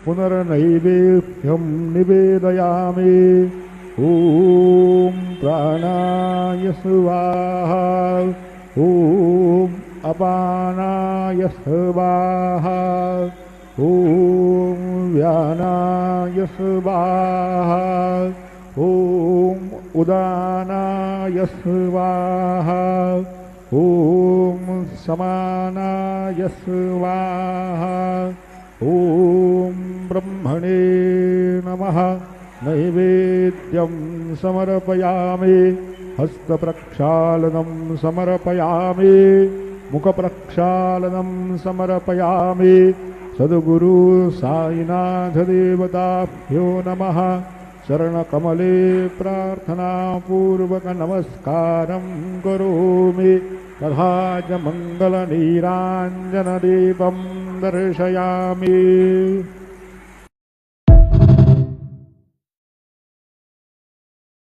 पुनर्नैवेद्यं निवेदयामि। ॐ प्राणाय स्वाहा। ॐ अपानाय स्वाहा। ॐ व्यानाय स्वाहा। ॐ उदानाय स्वाहा। ॐ समानाय स्वाहा। ॐ ब्रह्मणे नमः। नैवेद्यं समर्पयामि। हस्तप्रक्षालनं समर्पयामि। मुखप्रक्षालनं समर्पयामि। सद्गुरु साईनाथ देवताभ्यो नमः। चरणकमले प्रार्थनापूर्वक नमस्कारं करोमि। तथा च मङ्गलनीराञ्जनदीपं दर्शयामि।